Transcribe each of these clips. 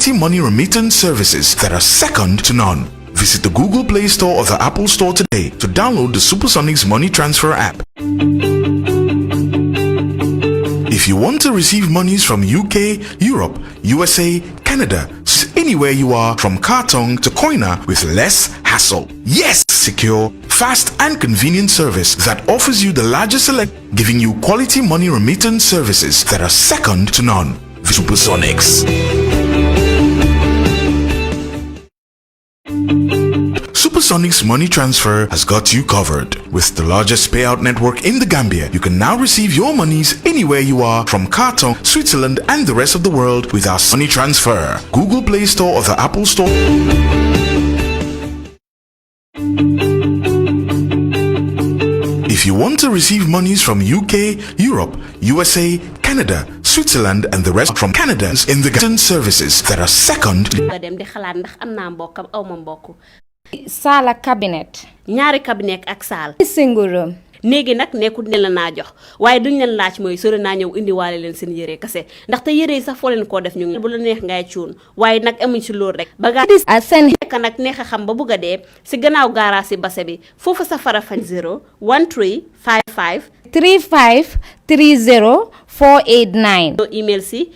money remittance services that are second to none. Visit the Google Play Store or the Apple Store today to download the Supersonics Money Transfer app. If you want to receive monies from UK, Europe, USA, Canada, anywhere you are, from Kartong to Koina with less hassle. Yes, secure, fast and convenient service that offers you the largest select, giving you quality money remittance services that are second to none. Supersonics. Supersonics Money Transfer has got you covered. With the largest payout network in the Gambia, you can now receive your monies anywhere you are from Kartong, Switzerland and the rest of the world with our Money Transfer. Google Play Store or the Apple Store. If you want to receive monies from UK, Europe, USA, Canada, Switzerland and the rest from Canada's in the services that are second. Sala cabinet. Ñaari cabinet ak saal. Single room. Néegi nag nekkul ne la naa jox waaye duñ leen laaj mooy sori naa ñëw indiwaale leen seen yére kase ndaxte yére yi sax foo leen koo def ñu ngi bu la neex ngay cuun waaye nag amuñ si loolu rek bagage seen nekk nag neex a xam ba bugg a dee si gannaaw gaaraas si base bi foofu sa Farafenni 0 1355 35 30 489. email si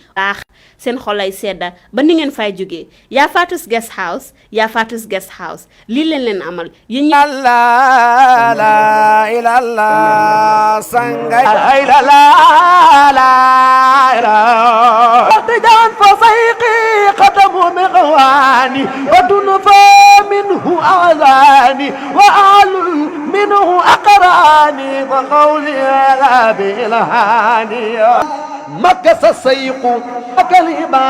seen xolay sedda ba ni ngeen fay jógee yaa Fatus Guest House yaa Fatus Guest House lii leen amal yéen la ilallah sangay la tijan fa sayqi qadamu miqwani wa dunfa minhu azani wa alul minhu aqrani wa qawli la bilhani مكس السيق كلمة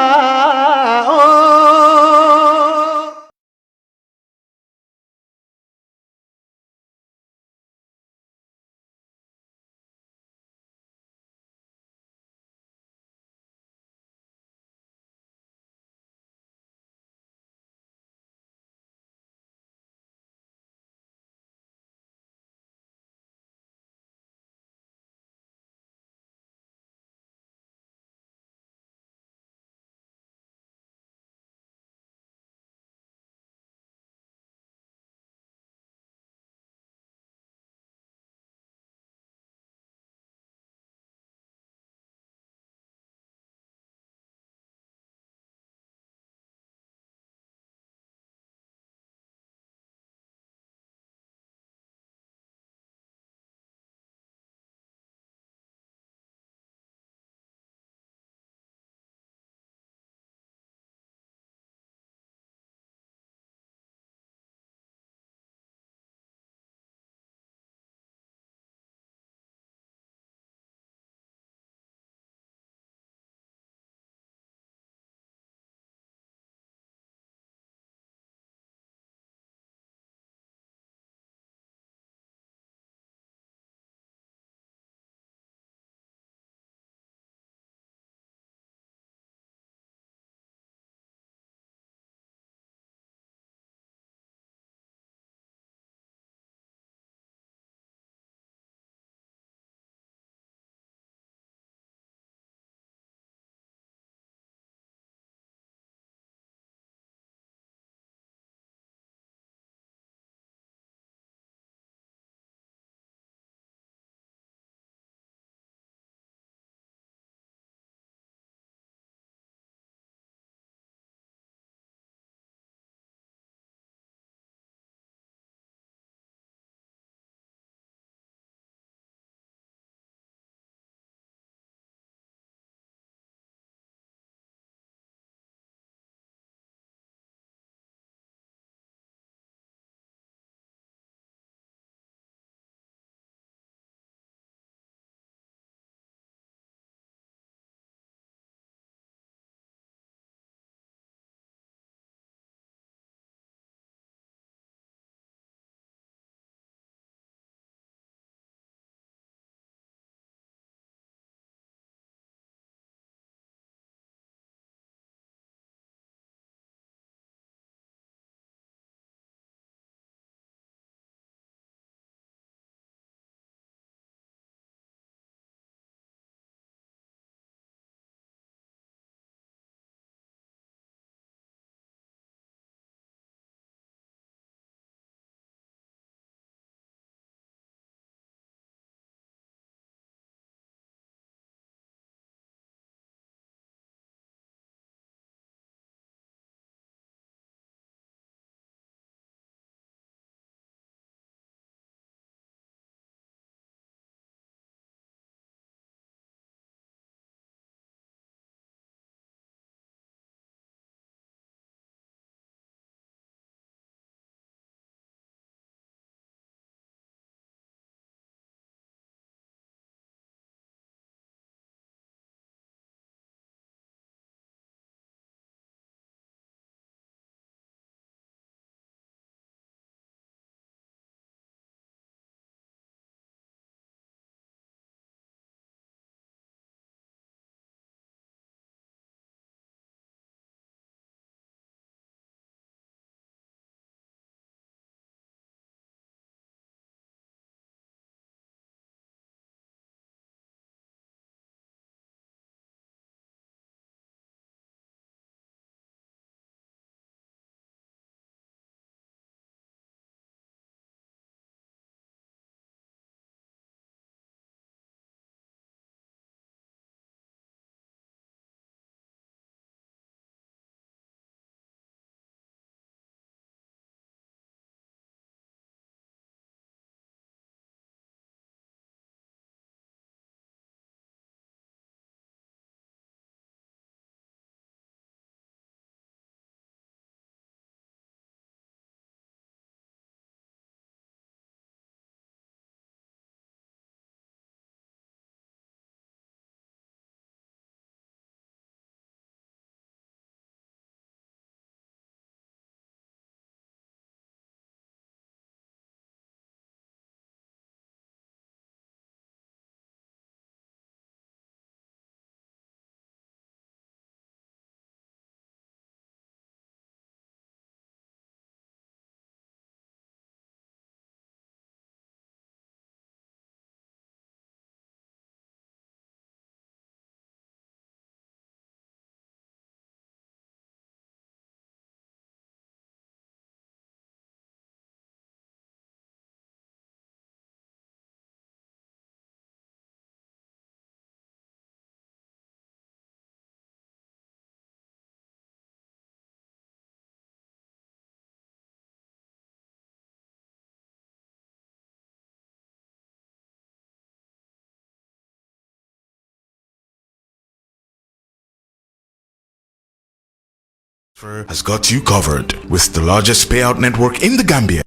has got you covered with the largest payout network in the Gambia.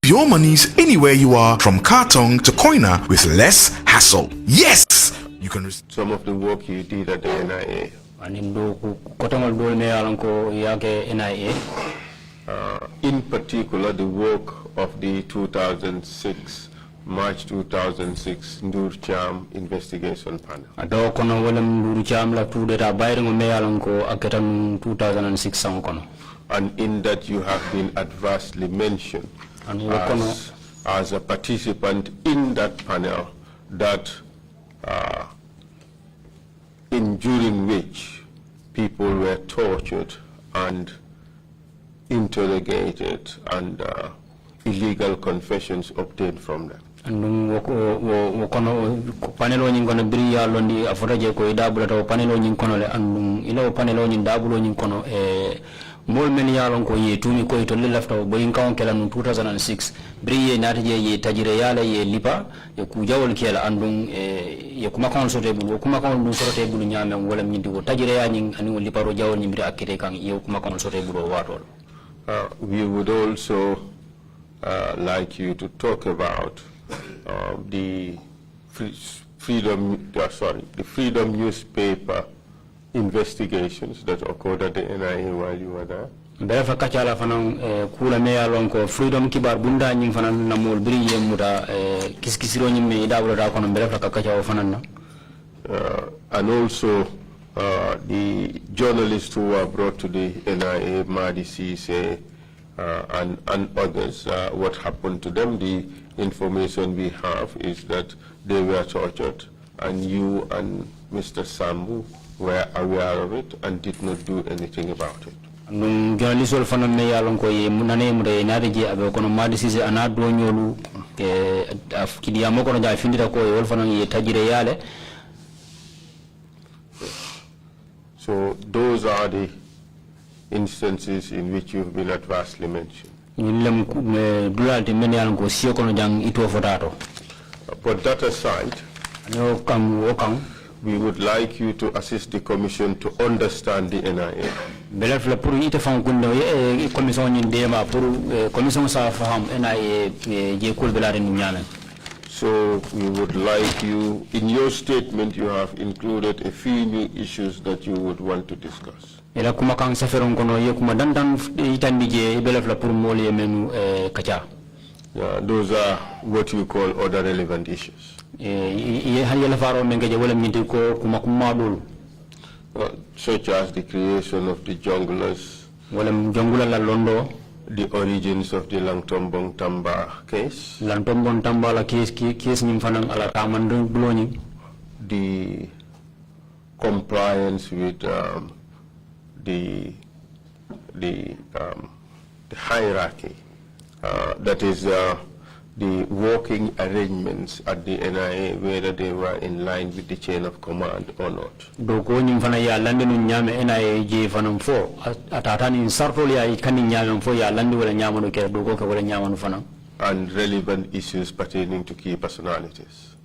Your monies anywhere you are, from Kartong to Koina, with less hassle. Yes, you can. Some of the work you did at the NIA. In particular, the work of the 2006 March 2006 Ndur Cham investigation panel. Ado kono wala Ndur Cham la tu data bayri ngo meyalan ko aketam 2006 sang kono. And in that you have been adversely mentioned as a participant in that panel, that during which people were tortured and interrogated and illegal confessions obtained from them. Andum wokono panelo nyin kono biri ya londi afotaje ko idabula to panelo nyin kono le andum ilo panelo nyin dabulo nyin kono mol men ya lon ko ye tumi ko to lafta bo yin kawon kala 2006 biri ye natije ye tajire yala ye lipa ye ku jawol kela andum ye kuma kawon sote bulu kuma kawon dum sote bulu nyame wala nyindi ko tajire ya nyin ani wol lipa ro jawol nyimbiri akite kan ye kuma kawon sote bulu watol. We would also like you to talk about the Freedom newspaper investigations that occurred at the NIA while you were there. Befa kachala fanan kula me yalon ko Freedom kibar bunda nying fanan namol biri yemuda kiskisiro nyimme idabula da kono befa kakacha fanan na. And also the journalists who were brought to the NIA, Madi Cisse, and others, what happened to them. The information we have is that they were tortured, and you and Mr. Sambu were aware of it and did not do anything about it. Journalist wol fana me yalon ko ye munane mure naade abe kono Madi Cisse ana do nyolu kidi amoko no ja findira ko wol fana ye tajire yale. So those are the instances in which you've been adversely mentioned. But that aside, we would like you to assist the Commission to understand the NIA. So we would like you, in your statement you have included a few new issues that you would want to discuss. Those are what you call other relevant issues. Such as the creation of the junglers, the origins of the Langtombong Tamba case, the compliance with the hierarchy, that is the working arrangements at the NIA, whether they were in line with the chain of command or not. And relevant issues pertaining to key personalities.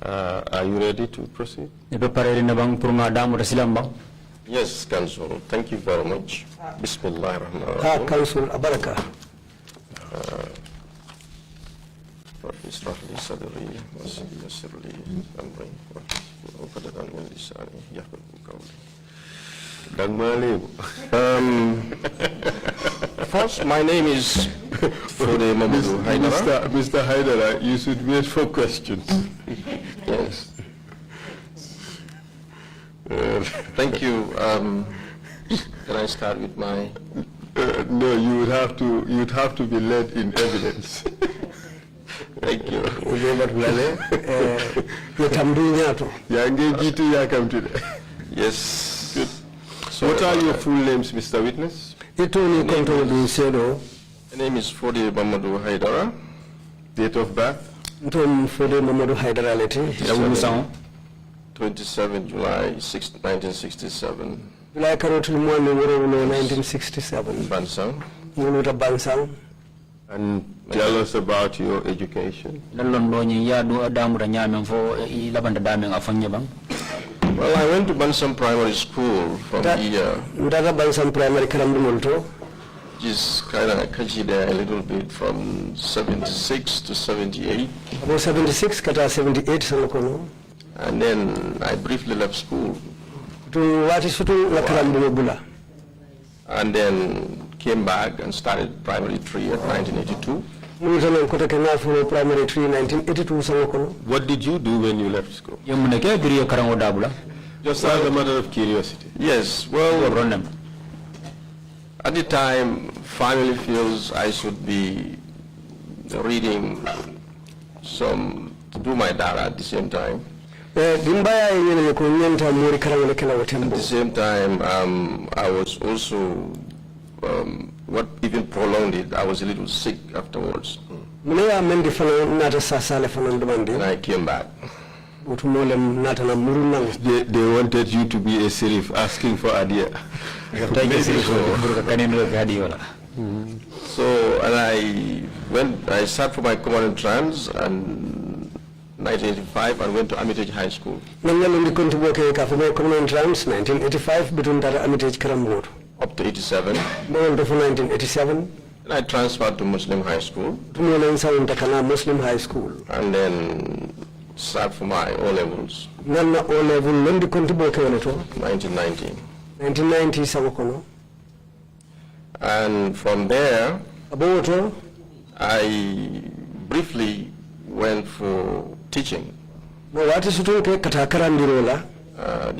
Are you ready to proceed? Yes, Council. Thank you very much. Bismillah ar-Rahman ar-Rahim. Council Abaraka. First, my name is Foday Momodou Hydara. Mr. Hydara, you should wait for questions. Yes. Thank you. Can I start with my? No, you'd have to be led in evidence. Thank you. Yes. Good. So what are your full names, Mr. Witness? My name is Foday Momodou Hydara. Date of birth? 27 July 1967. July 1967. Bansang. And Tell us about your education. Well, I went to Bansam Primary School from here. Bansam Primary Karambumoto. Just kind of catchy there a little bit from 76 to 78. About 76 kata 78 sanokono. And then I briefly left school. And then came back and started primary 3 at 1982. What did you do when you left school? Just as a matter of curiosity. Yes, well, at the time, family feels I should be reading some, to do my data at the same time. At the same time, I was also, what even prolonged it, I was a little sick afterwards. And I came back. They wanted you to be a serif asking for idea. So, and I sat for my common entrance and 1985 and went to Armitage High School. 1985 up to 87. 1987. And I transferred to Muslim High School. Muslim High School. And then sat for my O-levels. 1990. 1990 and from there, I briefly went for teaching. The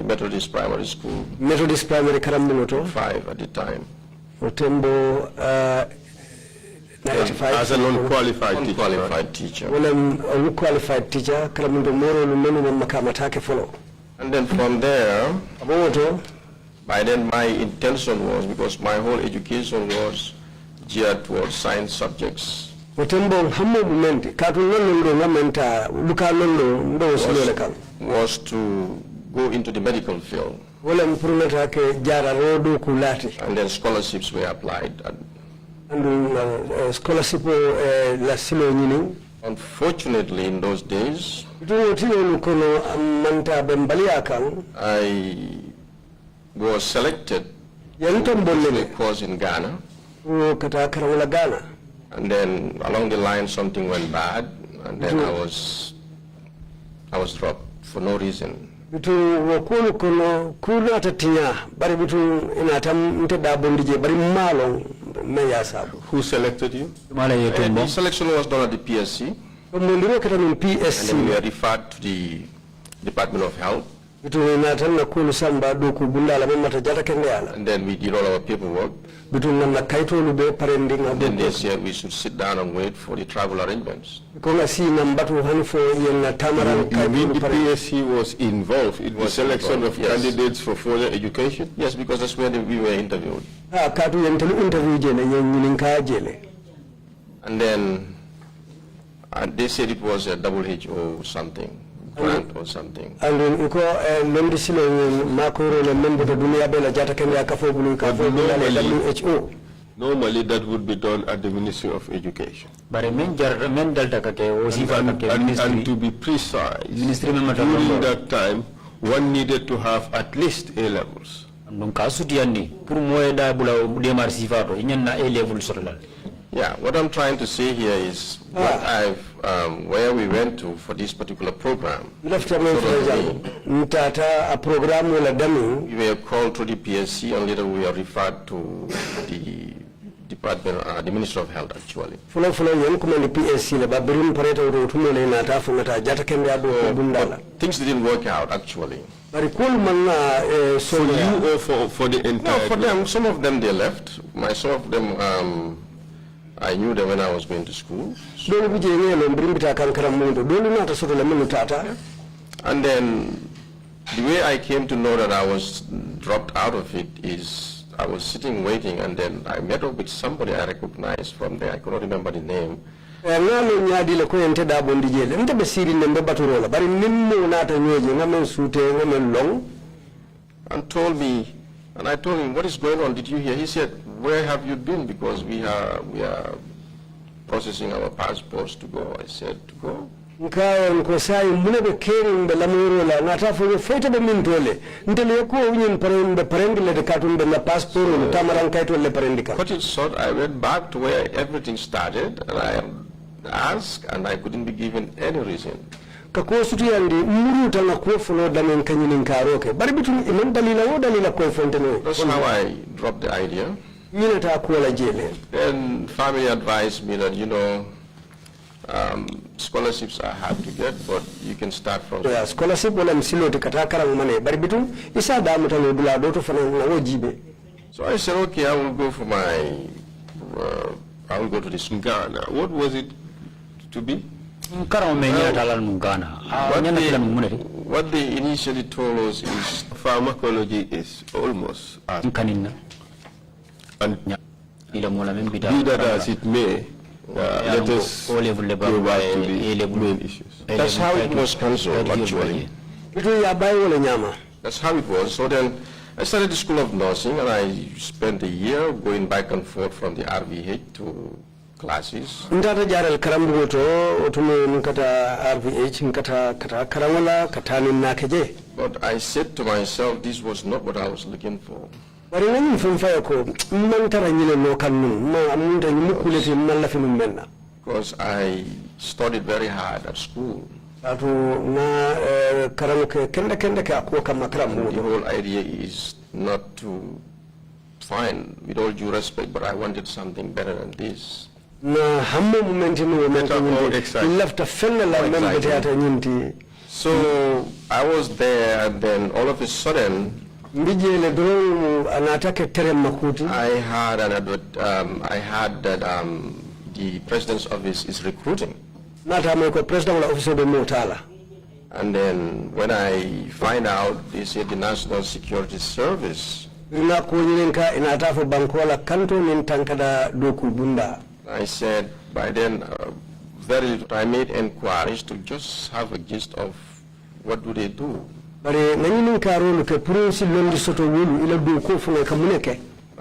Methodist Primary School. Methodist Primary 5 at the time. 95. As an unqualified teacher. Unqualified teacher. And then from there, by then my intention was, because my whole education was geared towards science subjects, was to go into the medical field. And then scholarships were applied. Unfortunately, in those days, I was selected to a course in Ghana. And then along the line something went bad, and then I was dropped for no reason. Who selected you? The selection was done at the PSC. And then we were referred to the Department of Health. And then we did all our paperwork. And then they said we should sit down and wait for the travel arrangements. You mean the PSC was involved in the selection of candidates for further education? Yes, because that's where we were interviewed. And then they said it was a WHO something. Grant or something. Normally that would be done at the Ministry of Education. And to be precise, during that time, one needed to have at least A-levels. Yeah, what I'm trying to say here is what where we went to for this particular program. We were called to the PSC, and later we are referred to the department, the Minister of Health, actually. Things didn't work out, actually. For you or for the entire? No, for them. Some of them they left. Some of them. I knew them when I was going to school. And then the way I came to know that I was dropped out of it is I was sitting waiting, and then I met up with somebody I recognized from there. I cannot remember the name. And told me, and I told him, what is going on? Did you hear? He said, where have you been? Because we are processing our passports to go. I said, to go. Nkawa nkosai mune be kering be lamuro la ngata fo fete be mintole ntele ko unyin parendi le katun be la passport tamaran kaito le parendika. Cut it short, I went back to where everything started and I asked and I couldn't be given any reason. Kako sutu yandi muru tanga ko folo damen kanyinin karoke bari bitun iman dalila ko fonteno. That's how I dropped the idea. Minata ko la jele. Then family advised me that, you know, scholarships are hard to get, but you can start from. Yeah, scholarship wala msilo tikataka mane bari bitun isa da mutano dula doto fana na jibe. So I said, okay, I will go for my. I will go to this Ghana. What was it to be? What they initially told us is pharmacology is almost as and be that as it may, let us go back to the main issues. That's how it was cancelled, actually. That's how it was. So then I started the School of Nursing and I spent a year going back and forth from the RVH to classes. Ndata jaral karambugo to otume nkata RVH nkata karamala katani nakeje. But I said to myself, this was not what I was looking for. Bari ngani mfumfaya ko mantara nyile no kanu ma amunta nyukulete malla finu menna. Because I studied very hard at school. Atu na karamuke kenda ke akwa kama karamu. The whole idea is not to find, with all due respect, but I wanted something better than this. Na hamu momenti no left a fella la membete ata nyinti. So I was there, and then all of a sudden I heard that the president's office is recruiting. And then when I find out, they said the National Security Service. I said, by then, I made inquiries to just have a gist of what do they do. I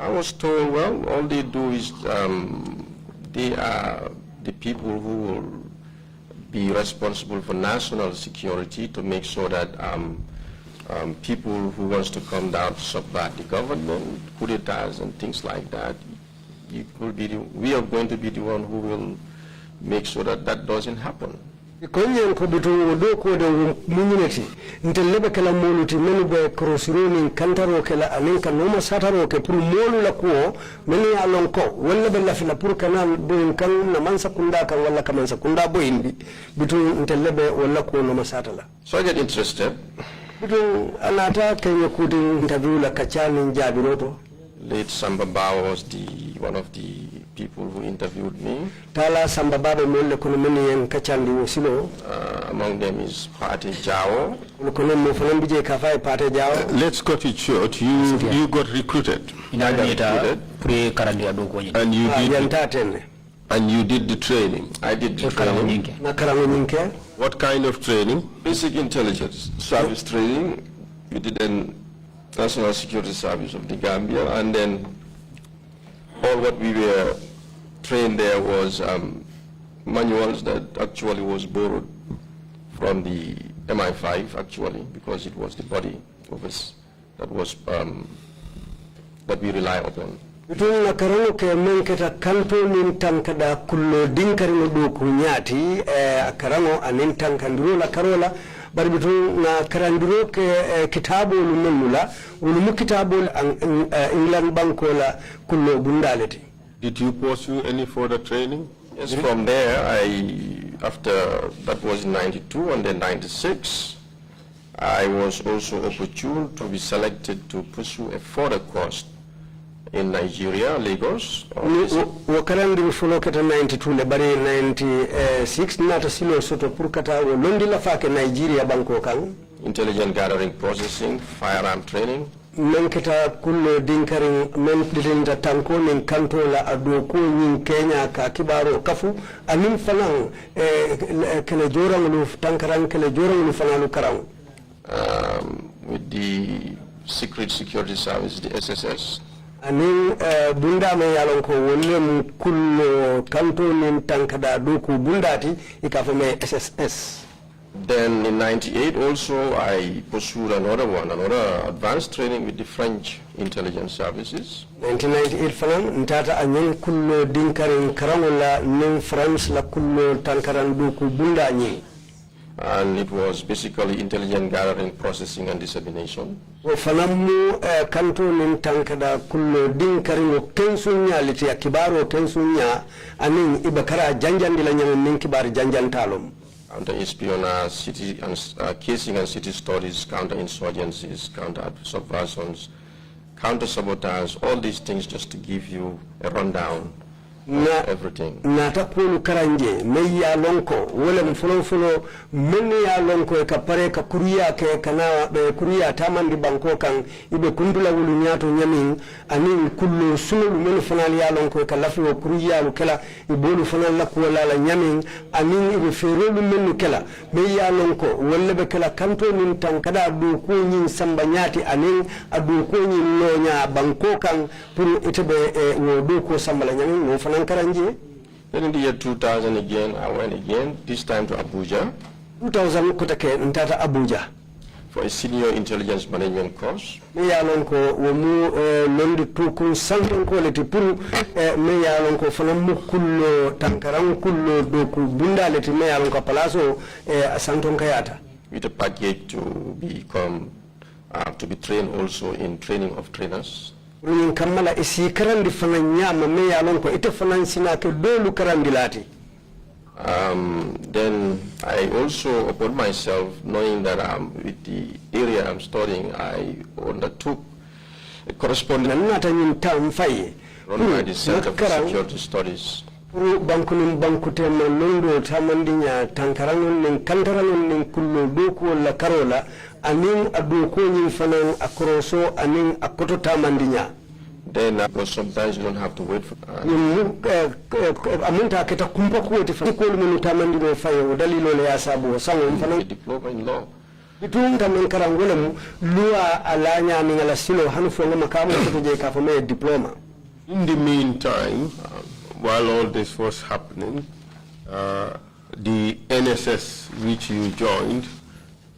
was told, well, all they do is they are the people who will be responsible for national security to make sure that people who wants to come down to subvert the government, coup d'etats and things like that, we are going to be the one who will make sure that that doesn't happen. Konyen ko bitu doko de community ntelebe kala moluti menu be crossroad kantaro kala aninka noma sataro ke pour molu la ko menu alon ko wala be la fila pour kana boyin kan na mansa kunda kan wala ka mansa kunda boyin bi bitu ntelebe wala ko noma satala. So I get interested. Bitu anata kenye kudi interview la kachani njabiroto. Late Samba Bawa was one of the people who interviewed me. Tala Samba Bawa mole kono meni yen kachandi wosilo. Among them is PRT1. Kono mo fonon bije kafai PRT1. Let's cut it short. You got recruited. And you did the training. I did the training. What kind of training? Basic intelligence service training. You did an National Security Service of the Gambia, and then all what we were trained there was manuals that actually was borrowed from the MI5 actually, because it was the body of us that was that we rely upon. Bitun karano ke menketa kanto nin tankada kullo dinkarino do kunyati karano anin tankandiro la karola bari bitun na karandiro ke kitabo lumula ulumu kitabo England bankola kullo gundaleti. Did you pursue any further training? Yes, from there after that was in 92 and then 96 I was also opportune to be selected to pursue a further course in Nigeria, Lagos. Wakarandi folokata 92 le bari 96 nata silo soto purkata wo londi la fake Nigeria banko kan. Intelligent gathering, processing, firearm training. Menketa kullo dinkaring men dilinda tanko nin kanto la adoko nin Kenya ka kibaro kafu anim fanan kele jorang lu tankarang kele jorang lu fanalu karang. With the Secret Security Service, the SSS. anin bunda me yalon ko wolle kullo kanto nin tankada doku bundati ikafame SSS. Then in 98 also I pursued another advanced training with the French intelligence services. 1998 fanan ntata anyen kullo dinkarin karangola nin France la kullo tankaran doku bunda nyi. And it was basically intelligence gathering, processing, and dissemination. Fanamu kanto nin tankada kullo dinkarin kensunya liti akibaro kensunya anin ibakara janjandi la nyamin nin kibar janjantalum. Counter-espionage, city and casing and city studies, counter-insurgencies, counter-subversions, counter-sabotage, all these things just to give you a rundown of everything. Nata kulu karanje, meya lonko, wole mfulo mene ya lonko kapare ka kuria ke kana kuria tamandi banko kan ibe kundula wulu nyato nyamin anin kullu sulu mene fanali ya lonko ka lafi wa kuria lukela ibolu fanali la kuwala la nyamin anin ibe ferolu mene kela meya lonko wole be kela kanto nin tankada adu ko nyin samba nyati anin adu ko nyin nonya banko kan puru itebe wodo ko samba la nyamin no fanali. Then in the year 2000 again, I went again, this time to Abuja. 2000 kutake ntata Abuja. For a senior intelligence management course. Me yalonko womu londi tuku santon quality puru me yalonko fanamu kullo tankaran kullo doku bunda leti me yalonko palaso santon kayata. With a package to become, to be trained also in training of trainers. Runin kamala isi karandi fanan nyama me yalon ko ite fanan sinake dolu karandi lati. Then I also, upon myself, knowing that with the area I'm studying, I undertook a correspondence run by the Center for Security Studies. Bankunin bankutema londo tamandinya tankaranun nin kantaranun nin kullo doku wala karola anin adoko nyin fanan akroso anin akoto tamandinya. Then because sometimes you don't have to wait for amunta keta kumpa kuweti fa ko lu tamandino fayo dalilo le asabu sango fanan diploma in law. Itunga men karangolem luwa alanya ni ngala silo hanu fonga makamu to je ka fome diploma. In the meantime, while all this was happening, the NSS which you joined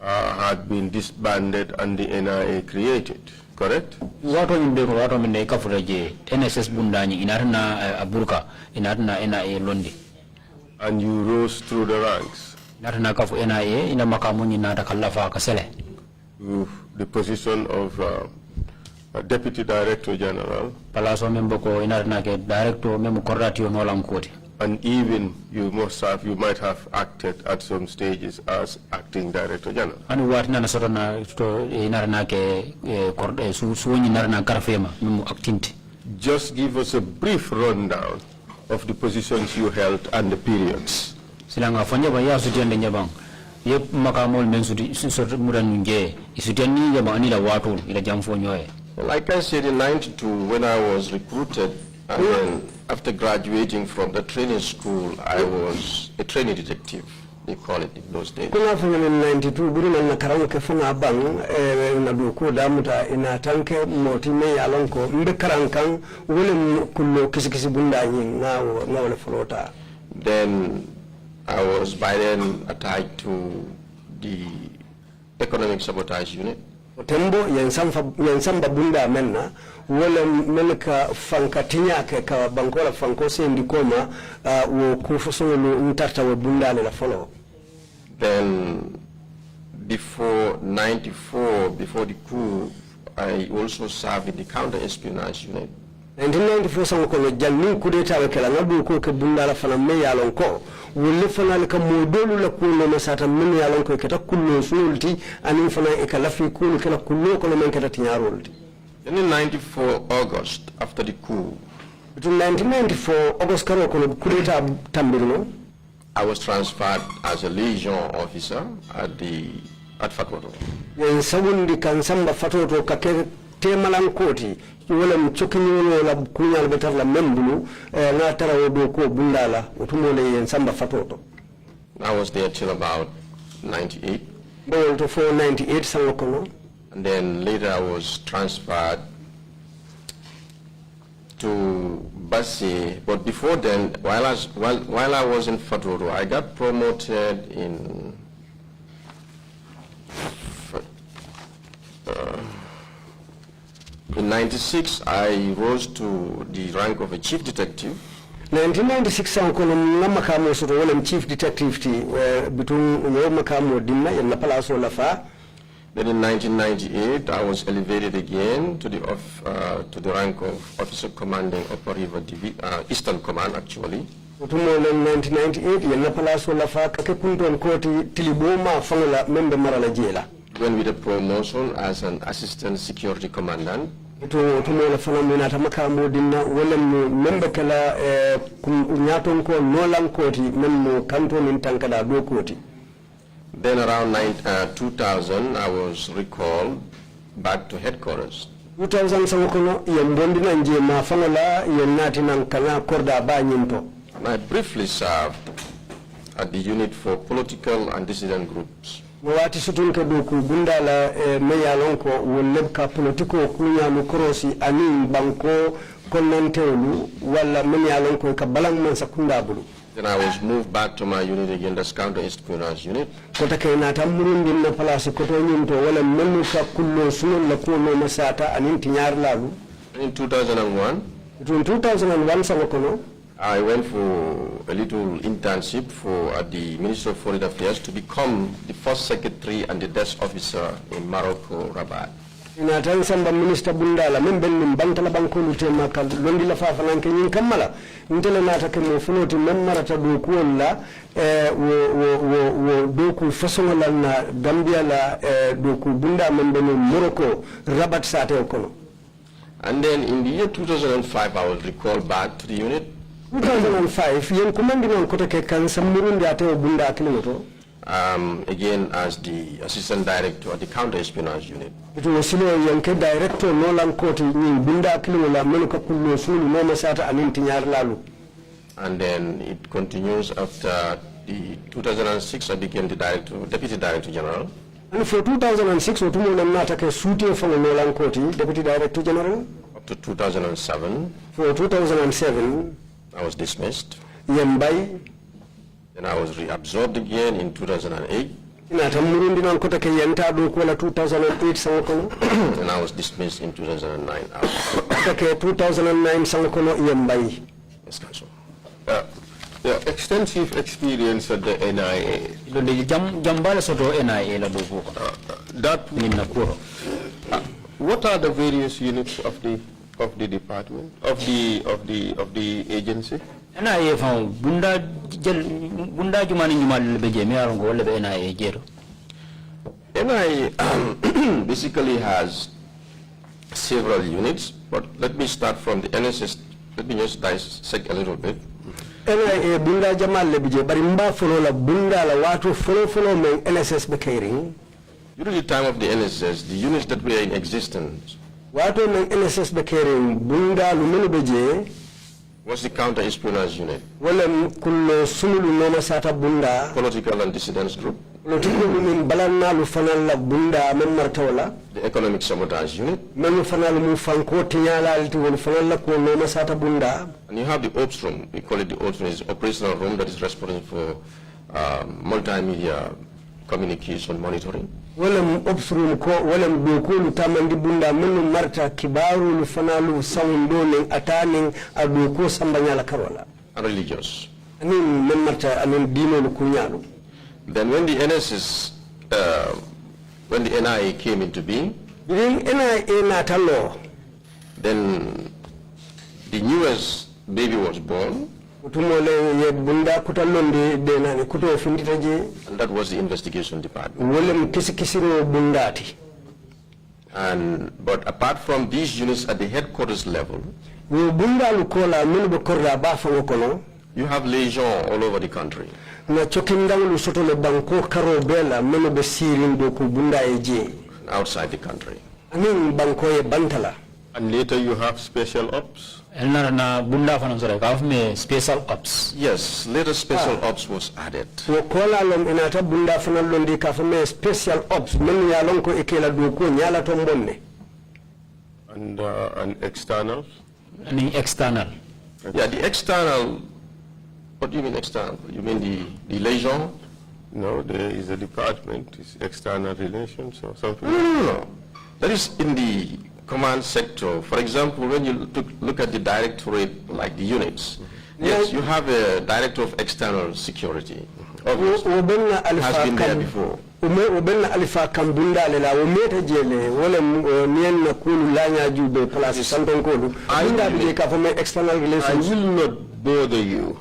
had been disbanded and the NIA created, correct? Wato minde kafuraje NSS bundani inarna aburka inarna NIA londi. And you rose through the ranks. Inarna kafu NIA ina makamuni nata kalafa kasele. The position of Deputy Director General. Palaso memboko inarna ke director memu korratio nolam koti. And even you might have acted at some stages as acting Director General. And what nana sorona to inarna ke suoni narna karfema memu actinti. Just give us a brief rundown of the positions you held and the periods. Silanga fanya ba ya sutende nyabang. Yep makamol men sut muran nge isuteni nyabang ani la watu ila jamfo nyoe. Like I said in 92 when I was recruited and then after graduating from the training school I was a training detective. They call it in those days. Kuna fanya in 92 buri na karamu ke fanga bang na duko damuta ina tanke moti me yalonko mbe karankan wole kullo kisi bunda yin na wole flota. Then I was by then attached to the economic sabotage unit. Tembo yansamba bunda menna wala melka fankatinya ke ka bankola fankose ndikoma wo kufusolo ntata we bunda le la follow. Then before 94, before the coup, I also served in the counter-espionage unit. 1994 sango ko jalni kudeta we kala ngadu ko ke bunda la fana me yalon ko wolle fana le ka modolu la ko no masata men yalon ko keta kullo sulti anin fana e kala fi ko kala kullo ko men keta tinyarolti. Then in 94 August after the coup, between 1994 August karo ko kudeta tambirno, I was transferred as a liaison officer at Fatoto. Yen sabundi kan samba Fatoto ka ke temalan koti wala mchokini la kunyal betar la membulu na tara wodo ko bundala otumole yen samba Fatoto. I was there till about 98. Bawol to 498 sango kono. And then later I was transferred to Bassi, but before then, while I was in Fatoro, I got promoted in in 96. I rose to the rank of a chief detective. 1996 kono ngamakamo soto wala chief detective ti between yo makamo dinna yalla palaso la fa. Then in 1998 I was elevated again to the rank of officer commanding Upper River Eastern Command actually. Tumo in 1998 yalla palaso la fa ka kunton koti tiliboma fangala membe marala jela. When with a promotion as an assistant security commandant. Tumo la fana minata makamo dinna wala membe kala nyaton ko nolan koti memmo kanton in tankada do koti. Then around 2000, I was recalled back to headquarters. 2000 sankono yembondi na njema fangola yenati na kana korda ba nyimpo. I briefly served at the unit for political and dissident groups. Mwati sutunke doku bundala meyalonko wolebka politiko kunya lukrosi ani banko konantelu wala meyalonko ka balang man sakunda bulu. Then I was moved back to my unit again, that's counter-espionage unit. Kota kena tamurundi na palasi koto nyinto wala menu ka kullo sunon la kuno masata aninti nyar lalu. In 2001, between 2001 sangokono, I went for a little internship at the Ministry of Foreign Affairs to become the first secretary and the desk officer in Morocco, Rabat. Ina tan samba minister bundala men ben bantala bankolu tema kan londi la fafa nan ken kamala ntele nata ke mo funoti men marata do ko la wo do ku façon la na Gambia la do ku bunda men ben Morocco Rabat sate ko. And then in the year 2005 I was recalled back to the unit. 2005 yen commandi non ko ke kan samurundi ate bunda kilimoto. Again as the assistant director at the counter-espionage unit. It was yanke director no lankoti ni bunda kilimola menuka kullo sunu no masata aninti nyar lalu. And then it continues after the 2006 I became the deputy director general. And for 2006 otumo nata ke suite for no lankoti deputy director general. Up to 2007. For 2007 I was dismissed. Yembai. Then I was reabsorbed again in 2008. And I was dismissed in 2009. 2009 Yes, Council. Extensive experience at the NIA. What are the various units of the department of the agency? NIA found bunda jumani jumal beje me arongo wala be NIA jero. NIA basically has several units, but let me start from the NSS. Let me just dissect a little bit. NIA bunda jamal beje bari mba follow la bunda la watu follow me NSS bekering. During the time of the NSS, the units that were in existence watu me NSS bekering bunda lumelu beje was the counter-espionage unit, political and dissidents group, the economic sabotage unit, and you have the ops room. We call it the ops room. It's the operational room that is responsible for multimedia communication monitoring. Ops room ko dokolu tamandi bunda menu marta kibaru fanalu sawndone ataning adoko sambanyala karola and religious. Anin men marta anin dino kunyalu. Then when the NSS when the NIA came into being, then the newest baby was born. And that was the investigation department. But apart from these units at the headquarters level, you have liaison all over the country. Outside the country. And later you have special ops. Special ops. Yes, later special ops was added. Special ops and externals. Any external? Yeah, the external. What do you mean external? You mean the liaison? No, there is a department, it's external relations or something. No. That is in the command sector. For example, when you look at the directorate, like the units, yes, you have a director of external security. Obviously, has been there before. alifa kambunda lela umeta jele wala nien na kulu lanya jube place santon kodu inda bije ka from external relations. I will not bother you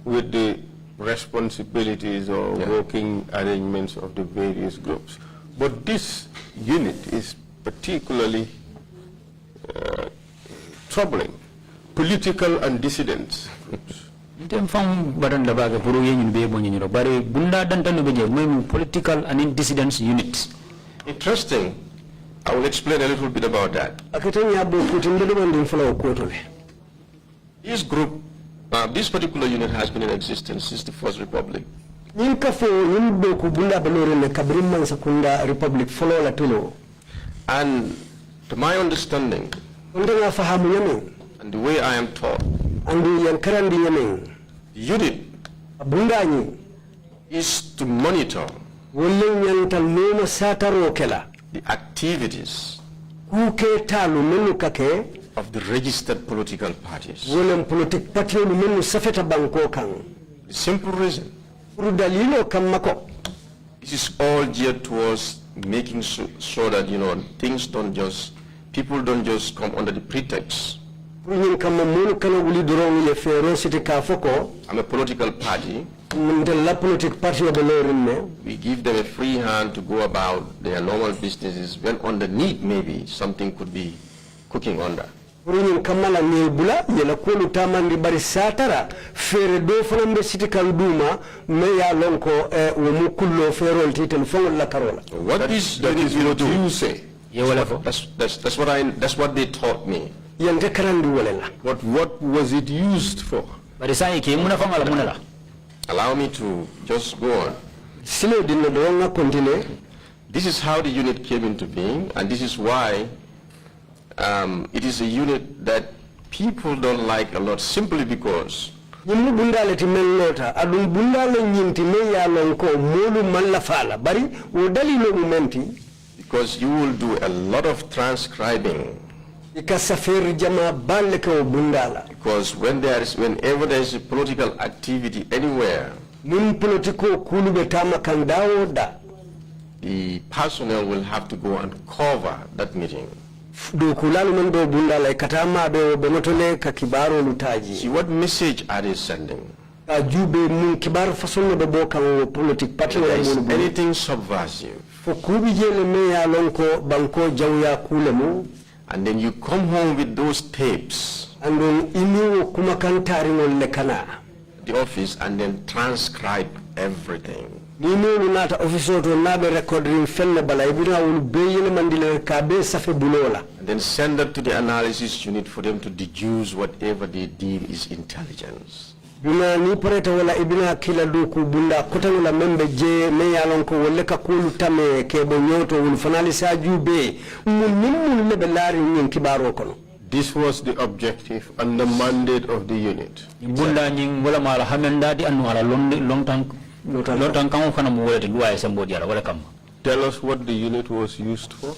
with the responsibilities or working arrangements of the various groups, but this unit is particularly troubling. Political and dissidents groups. Political and dissidents units. Interesting. I will explain a little bit about that. This group, this particular unit has been in existence since the First Republic. And to my understanding, and the way I am taught, the unit is to monitor the activities of the registered political parties. The simple reason, this is all geared towards making sure that, you know, things don't just, people don't just come under the pretext. I'm a political party. We give them a free hand to go about their normal businesses when underneath maybe something could be cooking under. And what is that is what you say? That's what they taught me. But what was it used for? Allow me to just go on. This is how the unit came into being, and this is why it is a unit that people don't like a lot, simply because because you will do a lot of transcribing. Because whenever there is a political activity anywhere, the personnel will have to go and cover that meeting. See, what message are they sending? If there is anything subversive, and then you come home with those tapes at the office and then transcribe everything. And then send that to the analysis unit for them to deduce whatever they deem is intelligence. Then This was the objective and the mandate of the unit. Tell us what the unit was used for.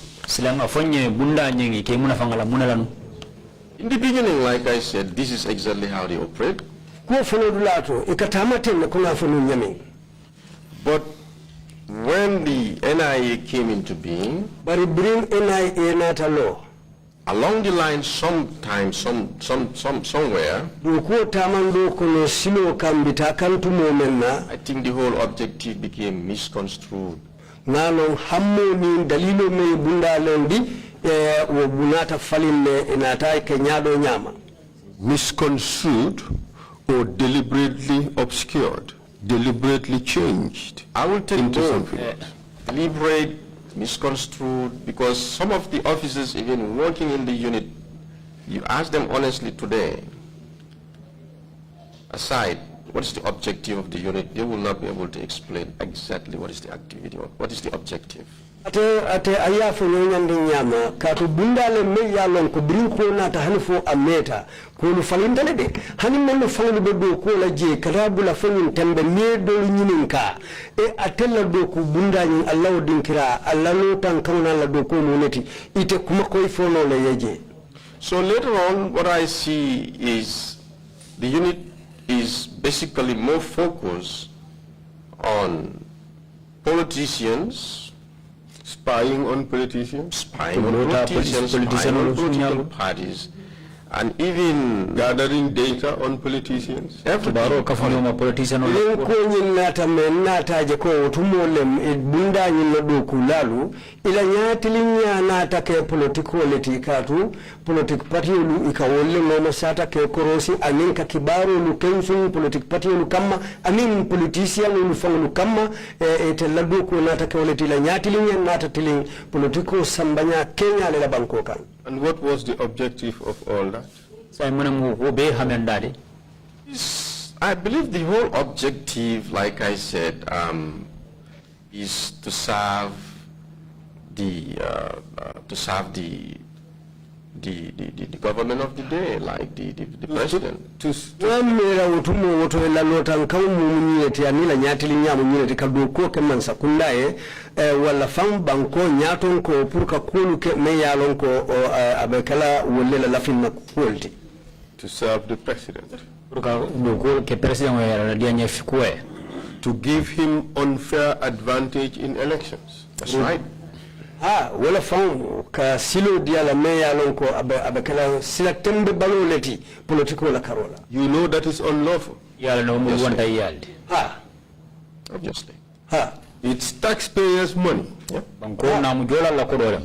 In the beginning, like I said, this is exactly how they operate. But when the NIA came into being, along the line, sometime, somewhere, I think the whole objective became misconstrued. Misconstrued or deliberately obscured, deliberately changed. I will take both. Deliberate, misconstrued, because some of the officers even working in the unit, you ask them honestly today, aside what is the objective of the unit, they will not be able to explain exactly what is the activity or what is the objective. ate aya fo nyandi nyama ka to bundale me ya lon ko brinko na ta hanfo ameta ko lu falindale de hani men fawni be do ko la je karabula fanin tembe ne do nyininka e atella do ko bundani Allah dinkira Allah no tan kauna la do ko moneti ite kuma koy fo no le yeje. So later on, what I see is the unit is basically more focused on politicians, Spying on politicians? spying on politicians, spying on political parties, and even Gathering data on politicians? baro kafano politician ko nyin nata men nata je ko tumolem e bunda nyin do kulalu ila nyati linya nata ke politicality katu politic party lu ikawolle no sata ke korosi anin ka kibaro lu kensun politic party lu kama anin politician lu fangu kama e te ladu ko nata ke woleti la nyati linya nata tilin politico sambanya Kenya le la banko kan. And what was the objective of all that? I believe the whole objective, like I said, is to serve the government of the day, like the president. Mera utumo woto la lotan kamu munyeti anila nyatili nyamu nyeti kaduko ke mansa kundaye wala fam banko nyaton ko purka kulu ke meyalon ko abekala wolela la finna kulti To serve the president. purka do ke president wa dia nyefikwe To give him unfair advantage in elections. That's right. wala fam ka silo dia la meyalon ko abekala sila tembe baloleti politiko la karola. You know that is unlawful. yalla no mu wonta yalde Obviously. It's taxpayers' money banko na mu jola la ko do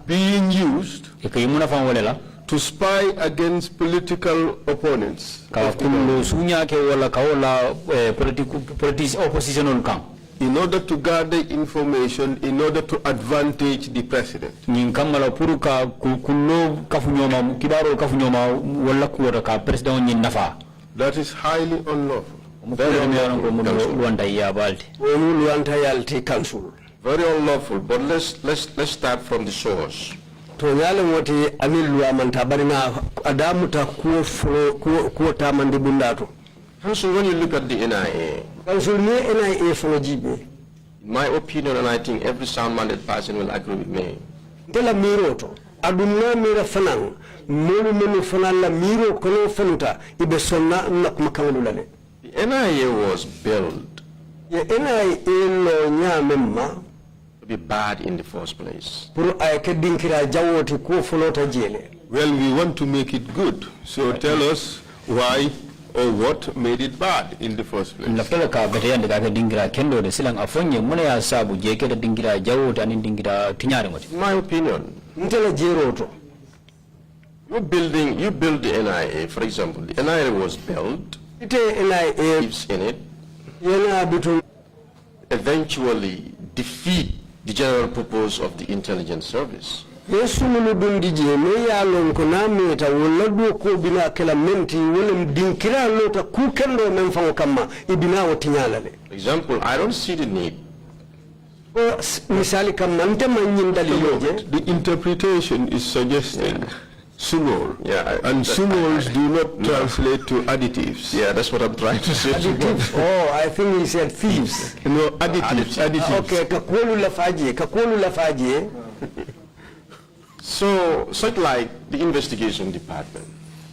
being used e kay muna fan wala to spy against political opponents. ka kullu sunya ke wala ka wala politics opposition on kan In order to gather information, in order to advantage the president. nyin kamala pour ka kullu kafunyoma kibaro kafunyoma wala ko ka president nyin nafa. That is highly unlawful. Very unlawful. Very unlawful. But let's start from the source. To nyale moti anilwa mantabarina adamu ta kuo tamandi bundato. So when you look at the NIA, in my opinion, and I think every sound-minded person will agree with me, Tela miroto aduna mira fanan molu menu fanan la miro kono fanuta ibe sonna nak makamulale. The NIA was built Ye NIA lo nyamemma to be bad in the first place. pour ay ke dinkira jawoti ko folota jele. Well, we want to make it good. So tell us why or what made it bad in the first place. Lafela ka bete yande ka dingira kendo de silang afonye muna ya sabu je ke dingira jawota ni dingira tinyare ngoti. In my opinion, Ntela jeroto. you build the NIA, for example. The NIA was built, Ite NIA lives in it, yana bitu eventually defeat the general purpose of the intelligence service. Yesu mulu dundije me ya lon ko na meta wala do ko bina kala menti wala dinkira lota ku kendo men fango kama ibina wotinyala le. For example, I don't see the need. Misali kam nante manyin daliloje. The interpretation is suggesting sunol. Yeah, and sunols do not translate to additives. Yeah, that's what I'm trying to say. Additives. Oh, I think he said thieves. No, additives. Okay, kakulu lafaje. So, such like the investigation department.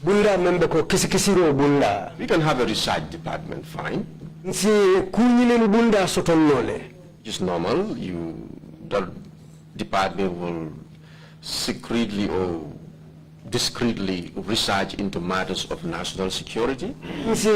Bunda membe ko kisikisiro bunda. We can have a research department, fine. Nsi kunyile bunda sotonnole. Just normal, that department will secretly or discreetly research into matters of national security. Nsi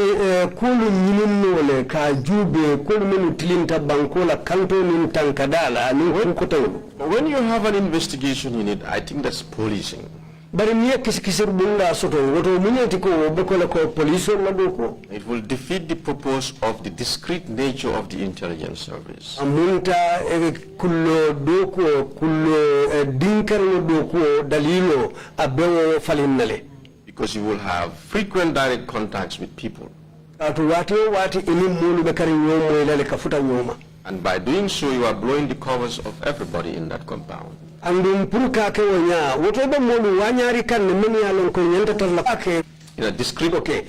kulu nyinole ka jube kulu menu tilinta bankola kanto min tankadala ni kukotawulu. When you have an investigation unit, I think that's policing. Bari miya kisikisir bunda soto woto munyeti ko bekola ko police la doko. It will defeat the purpose of the discrete nature of the intelligence service. Amunta kullo doko kullo dinkarlo doko dalilo abewo falinnale. Because you will have frequent direct contacts with people. And by doing so, you are blowing the covers of everybody in that compound. In a discreet way.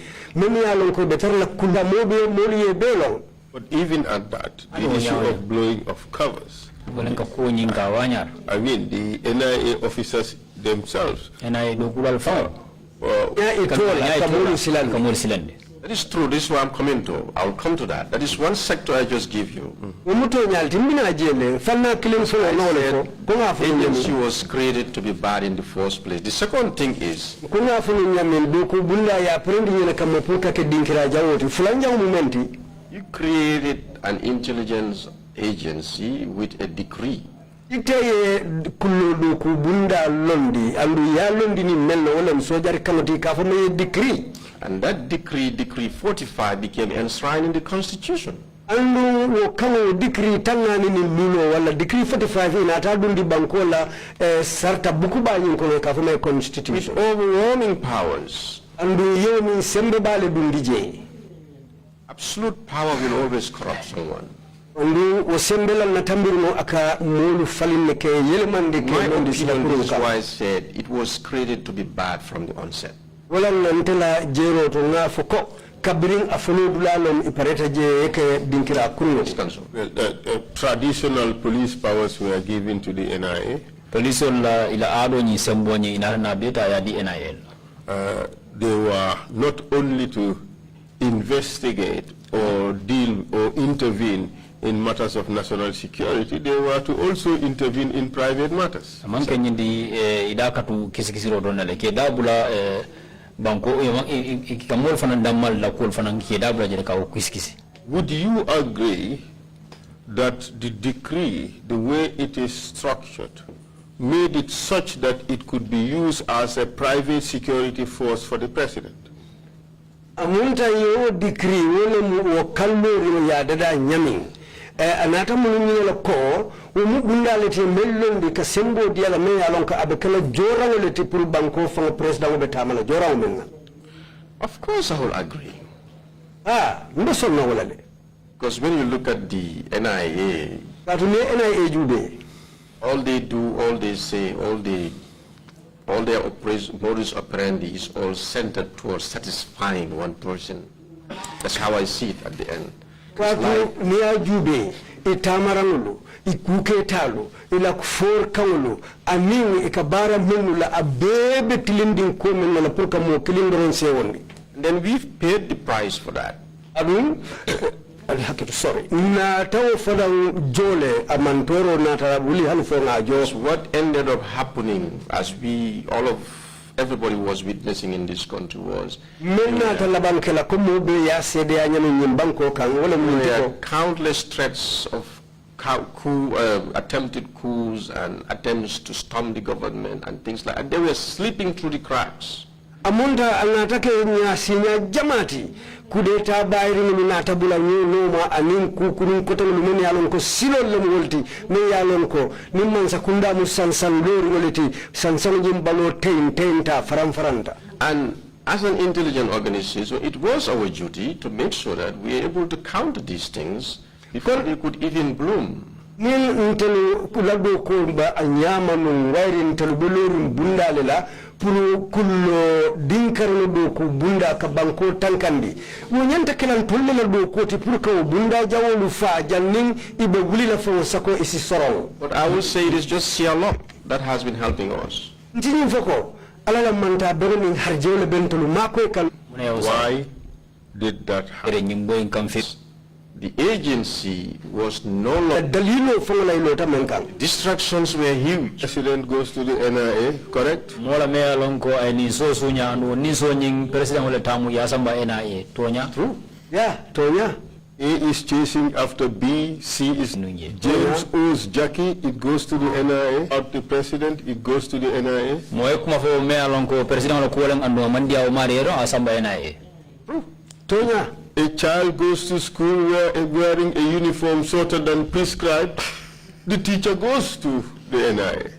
But even at that, the issue of blowing of covers, I mean, the NIA officers themselves. That is true. This is what I'm coming to. I'll come to that. That is one sector I just give you. Agency was created to be bad in the first place. The second thing is, you created an intelligence agency with a decree. And that decree 45 became enshrined in the Constitution. Decree 45 in atadundi bankola sarta bukuba nyinko constitution. With overwhelming powers. And yomi sembe bale dundije. Absolute power will always corrupt someone. My opinion, this is why I said it was created to be bad from the onset. Traditional police powers were given to the NIA. They were not only to investigate or deal or intervene in matters of national security, they were to also intervene in private matters. Would you agree that the decree, the way it is structured, made it such that it could be used as a private security force for the president? Amunta yo decree wole kallo ya dada nyaming anata munumila ko umugundalete mellondi ka sembo diala me alonka abekala jorangolete pour banko fa president obe tamala jorang menna. Of course I will agree. Because when you look at the NIA, all they do, all they say, all their modus operandi is all centered towards satisfying one person. That's how I see it at the end. Then we've paid the price for that. Sorry. What ended up happening, as everybody was witnessing in this country, was countless threats of attempted coups and attempts to storm the government and things like that. They were slipping through the cracks. Amunda anatake nyasinya jamati kudeta bayri minata bula noma anin kukurun koto lumeni alonko silo lemolti me yalonko nimman sakunda musansan lori woliti sansan jimbalo tenta faramfaranta. And as an intelligent organization, it was our duty to make sure that we are able to counter these things before they could even bloom. Nil ntelu kulado ko ba anyama no wairi ntelu bolorum bundalela puru kullo dinkarno do ko bunda ka banko tankandi wonyanta kelan tollela do ko ti pur ka bunda jawolu fa jannin ibe wulila fo sako isi sorong. But I will say it is just sheer luck that has been helping us. Ntini foko alala manta benin harjewle bentolu makoy kan. Why did that happen? The agency was no longer. Distractions were huge. President goes to the NIA, correct? True. Yeah, Tonya. A is chasing after B, C is James owes Jackie, it goes to the NIA. Out the president, it goes to the NIA. True. Tonya. A child goes to school wearing a uniform shorter than prescribed, the teacher goes to the NIA.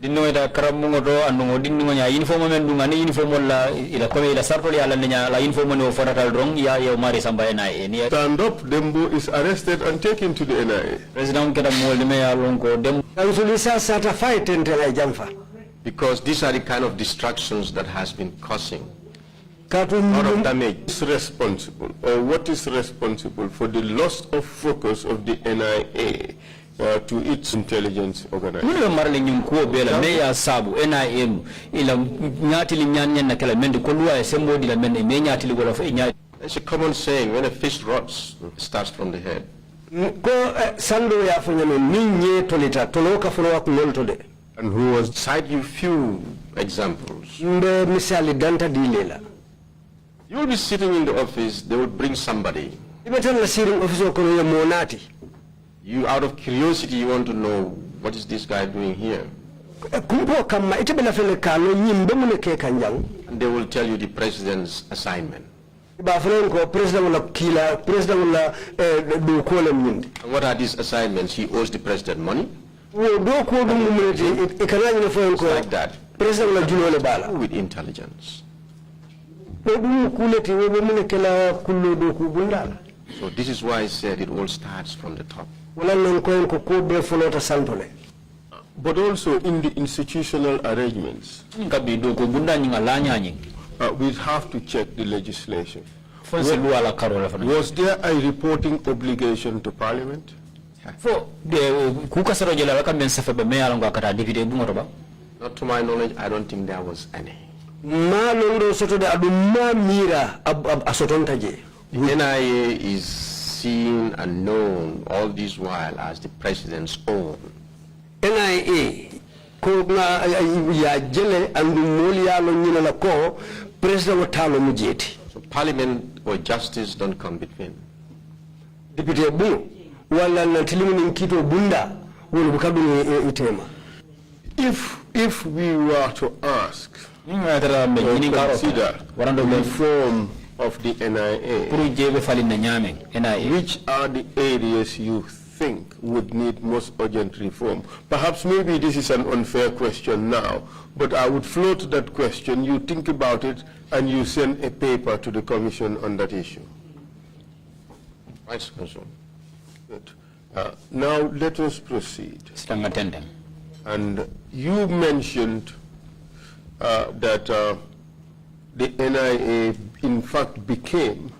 dinno da karamungo do andungo dinno nya uniform men dunga ni uniform la ila ko ila sarto ya la nya la uniform no foratal drong ya yo mari samba NIA ni stand up Dembo is arrested and taken to the NIA. President kada mo de me ya lonko dem kansulisa sata fight entela jamfa because these are the kind of distractions that has been causing katu a lot of damage. Is responsible, or what is responsible for the loss of focus of the NIA to its intelligence organization? mun marle nyum ko bela me ya sabu NIA ila nyati li nyan na kala men ko luwa sembo di la men me nyati li gola fa nyati. It's a common saying, when a fish rots, it starts from the head. ko sando ya fanya no ninye tolita toloka folo ko ngol tole And who was Cite you few examples. mbe misali danta dilela You will be sitting in the office, they will bring somebody. ibetan la siring office ko no monati You, out of curiosity, you want to know, what is this guy doing here? kumpo kama ite bela fele kalo nyimbe mun ke kanjang And they will tell you the president's assignment. ba fele ko president wala kila president wala do ko lam nyinde And what are these assignments? He owes the president money? wo do ko dum muneti e kana ni fele ko Like that. president wala julole bala With intelligence. do dum kuleti wo mun ke la kullo do ko bundala So this is why I said it all starts from the top. wala non ko be folota santole but also in the institutional arrangements. Kabi do ko bunda nyinga la nyanyi. We have to check the legislation. Was there a reporting obligation to Parliament? For the Kukasaro Jala can be suffered me along Kata DVD Bumoba? Not to my knowledge, I don't think there was any. Ma londo soto de aduma mira asotontaje. The NIA is seen and known all this while as the president's own. NIA ko na ya jele andu molia lo nyina la ko president watalo mujeti. So Parliament or justice don't come between. Deputy bu wala na tilimu nkito bunda wala bukadu itema. If we were to ask or consider the reform of the NIA, which are the areas you think would need most urgent reform? Perhaps maybe this is an unfair question now, but I would float that question, you think about it, and you send a paper to the Commission on that issue. Vice Consul. Good. Now let us proceed. And you mentioned that the NIA in fact became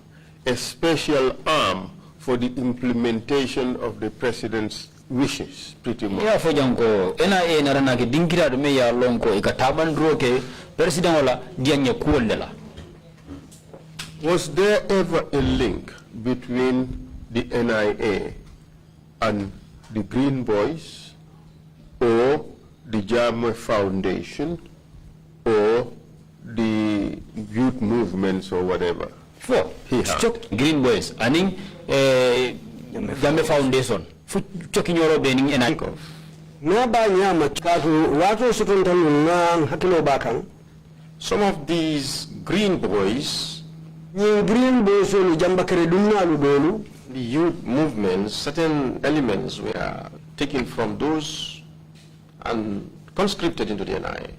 a special arm for the implementation of the president's wishes, pretty much. Yeah, for Janko, NIA narana ke dinkira de me ya lonko ikataban roke president wala dianya kuolela. Was there ever a link between the NIA and the Green Boys, or the Jamwe Foundation, or the youth movements, or whatever? For Green Boys, aning Jamwe Foundation. For Chokinyoro bening NIA. Some of these Green Boys, the youth movements, certain elements were taken from those and conscripted into the NIA.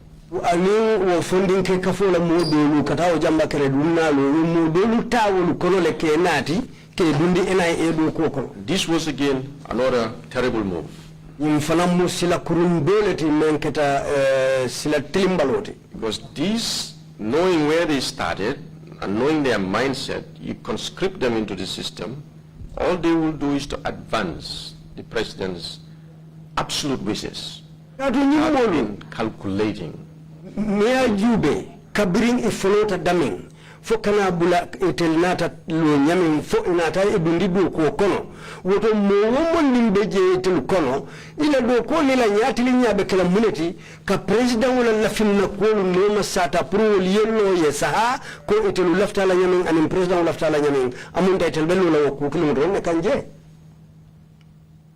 This was again another terrible move. Because these, knowing where they started and knowing their mindset, you conscript them into the system, all they will do is to advance the president's absolute wishes. Calculating. Fokana bula etelnata lo nyamin fo inata edundi do ko kono woto mo womon nimbeje tel kono ila do ko lila nyati linya be kala muneti ka president wala lafimna ko no masata pro liyenno ye saha ko etelu lafta la nyamin anim president wala lafta la nyamin amun tay tel belu la ko kilo don kanje.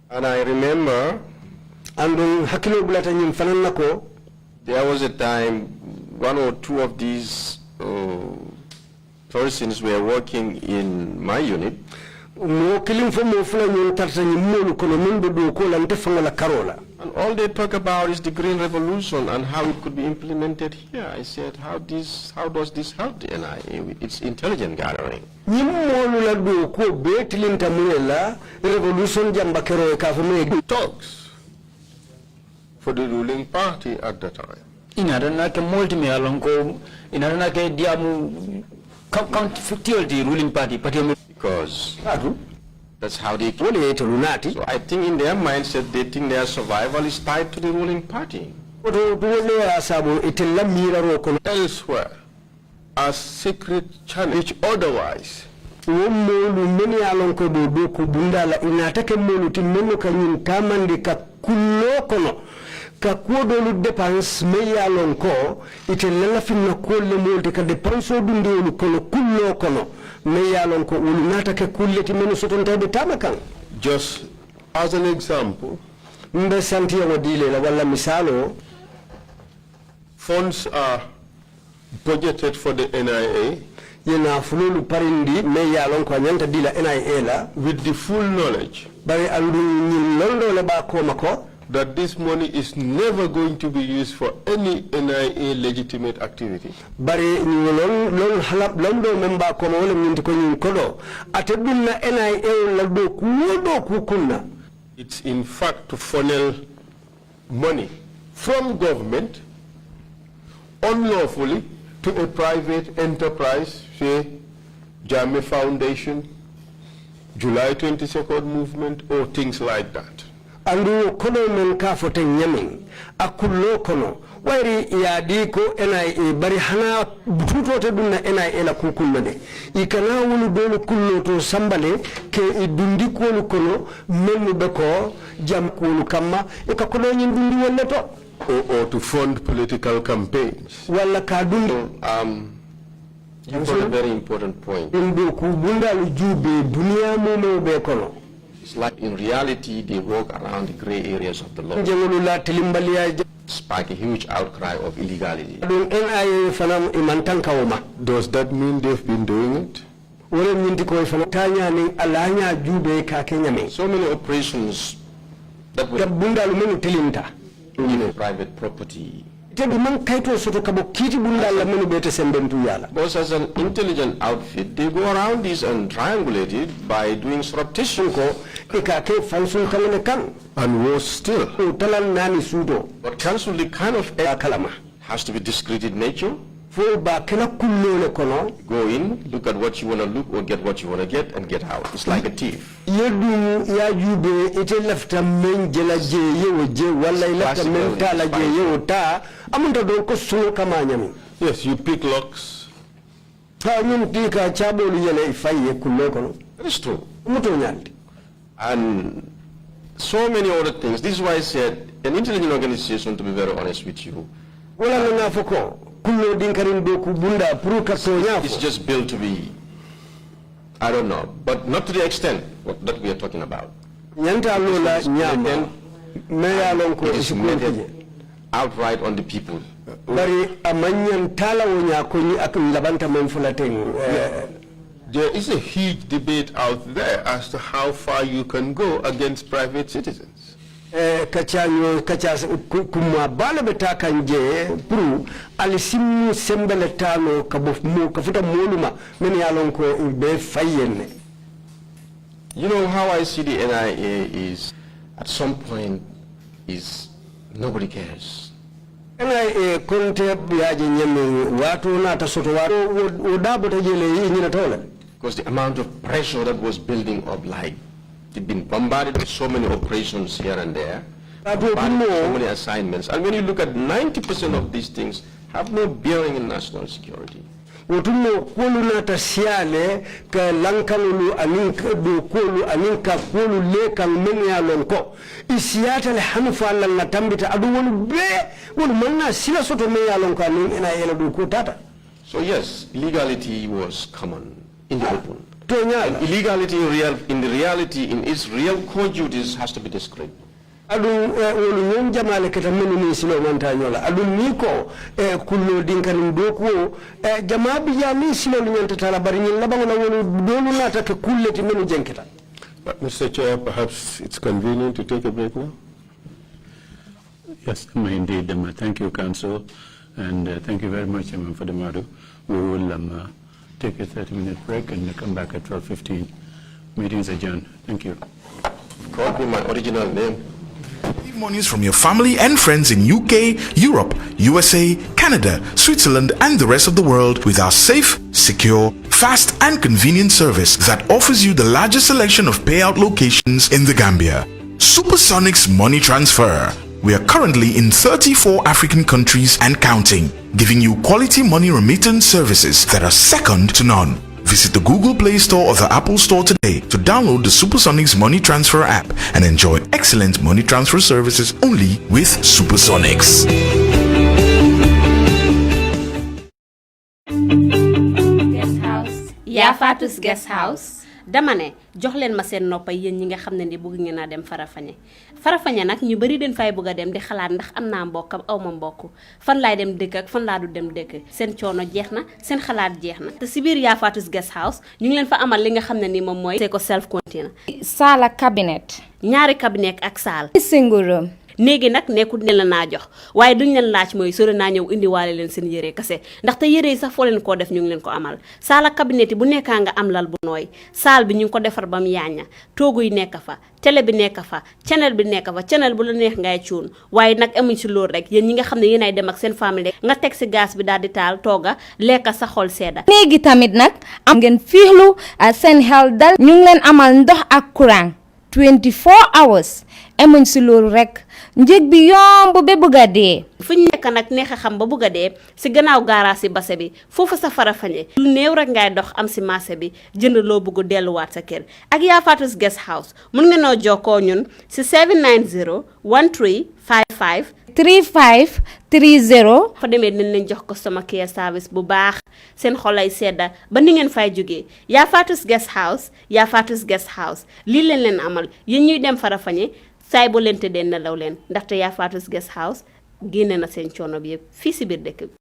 And I remember andon hakilo bulata nyim fanan nako there was a time one or two of these persons were working in my unit. And All they talk about is the Green Revolution and how it could be implemented here. I said, how does this help the NIA with its intelligence gathering? Talks for the ruling party at the time. Ruling party. Because that's how they call it. So I think in their mindset, they think their survival is tied to the ruling party. Elsewhere, a secret challenge otherwise. Ka kuodolu dépense me ya lonko ite lala finna kolle molti ka dépense dunde wolu kono kullo kono me ya lonko wolu nata ke kulleti men sotontabe tamakan. Just as an example, mbe santi wadile la wala misalo, funds are budgeted for the NIA yena fululu parindi me ya lonko anyanta dila NIA la with the full knowledge bari andu londo le ba ko mako that this money is never going to be used for any NIA legitimate activity. Bari lon halap londo memba ko wala nyinti ko nyin kodo atedunna NIA la do kuodo kukunna. It's in fact to funnel money from government unlawfully to a private enterprise, say Jammeh Foundation, July 22nd movement, or things like that. Andu kono men ka fote nyamin akullo kono wari ya diko NIA bari hana bututo te dunna NIA la kukunna de ikana wulu dolu kullo to sambale ke idundi ko kono menu be ko jam ko kamma e ka kono nyin dundi wala to or to fund political campaigns. Wala ka dundi you got a very important point. Ndu ku bundalu jube dunia mo be kono. It's like in reality they walk around the gray areas of the law. Spark a huge outcry of illegality. Does that mean they've been doing it? So many operations that were private property. Because as an intelligent outfit, they go around this and triangulate it by doing surreptitious and worse still. But cancel the kind of has to be discreet in nature. Go in, look at what you want to look or get what you want to get and get out. It's like a thief. Yes, you pick locks. That is true. And so many other things. This is why I said an intelligent organization, to be very honest with you, it's just built to be, I don't know, but not to the extent that we are talking about. It is meted outright on the people. There is a huge debate out there as to how far you can go against private citizens. Kuma bala betaka nje pru alisimu sembele tano kafuta moluma meni alonko be fayenne. You know how I see the NIA is at some point is nobody cares. NIA konte biaje nyeme watu na tasoto watu udabo tajele nyina tola. Because the amount of pressure that was building up, like they've been bombarded with so many operations here and there, so many assignments. And when you look at 90% of these things have no bearing in national security. Utumo kulu na tasiale ka lankalulu aninka do kulu aninka kulu leka meni ya lonko isiata le hanufa la natambita adu wonu be wonu manna sila soto me ya lonko anin ina yela do ko tata. So yes, illegality was common in the open. And illegality in its real core duties has to be discreet. Adu wolu nyom jamale keta menu ni silo mantanyola adu niko kullo dinkan doku jamabi ya ni silo nyanta tala bari nyin labango na wolu dolu nata ke kulleti menu jenketa. But Mr. Chair, perhaps it's convenient to take a break now. Yes, indeed. Thank you, Council, and thank you very much, Foday Momodou. We will take a 30-minute break and come back at 12:15. Meeting's adjourned. Thank you. Call me my original name. Receive monies from your family and friends in UK, Europe, USA, Canada, Switzerland, and the rest of the world with our safe, secure, fast, and convenient service that offers you the largest selection of payout locations in the Gambia. Supersonics Money Transfer. We are currently in 34 African countries and counting, giving you quality money remittance services that are second to none. Visit the Google Play Store or the Apple Store today to download the Supersonics Money Transfer app and enjoy excellent money transfer services only with Supersonics. Guest house. yaa Fatus Guest House. dama ne jox leen ma seen noppa yéen ñi nga xam ne ni bëgg ngeen a dem Farafenni nag ñu bari den fay bëgg a dem di xalaat ndax am naa mbokk am aw ma mbokk fan laay dem dëkk ak fan laa du dem dëkk seen coono jeex na seen xalaat jeex na te si biir yaa Fatus Guest House ñu ngi leen fa amal li nga xam ne ni moom mooy c'est ko self container Sala cabinet. ñaari cabinet ak saal Single room. néegi nag nekkul ne la naa jox waaye duñ leen laaj mooy sore naa ñëw indiwaale leen seen yére kase ndaxte yére yi sax foo leen koo def ñu ngi leen ko amal saala cabinet yi bu nekkaa nga am lal bu nooy saal bi ñu ngi ko defar ba mu yaaña toogu yi nekk fa télé bi nekk fa channel bi nekk fa channel bu la neex ngay cuun waaye nag amuñ si loolu rek yéen ñi nga xam ne yéen ay dem ak seen famille nga teg si gaz bi daal di taal tooga lekka sa xol sedda néegi tamit nag am ngeen fiixlu seen xel dal ñu ngi leen amal ndox ak courant 24 hours amuñ si loolu rek njëg bi yomb ba bëgg a dee fu ñu nekk nag neex a xam ba bëgg a dee si gannaaw gaaraas si base bi foofu sa Farafenni lu néew rek ngay dox am si marché bi jënd loo bëgg delluwaat sa kër ak yaa Fatus Guest House mun nga noo jokkoo ñun si 790 1355 3530 fa demee dinañ leen jox customer care service bu baax seen xolay sedda ba ni ngeen fay jógee yaa Fatus Guest House yaa Fatus Guest House lii leen amal yéen ñuy dem Farafenni saay boo leen tëddee nelaw leen ndaxte yaa Fatus Guest House génne na seen coono bi yëpp fii si biir dëkk bi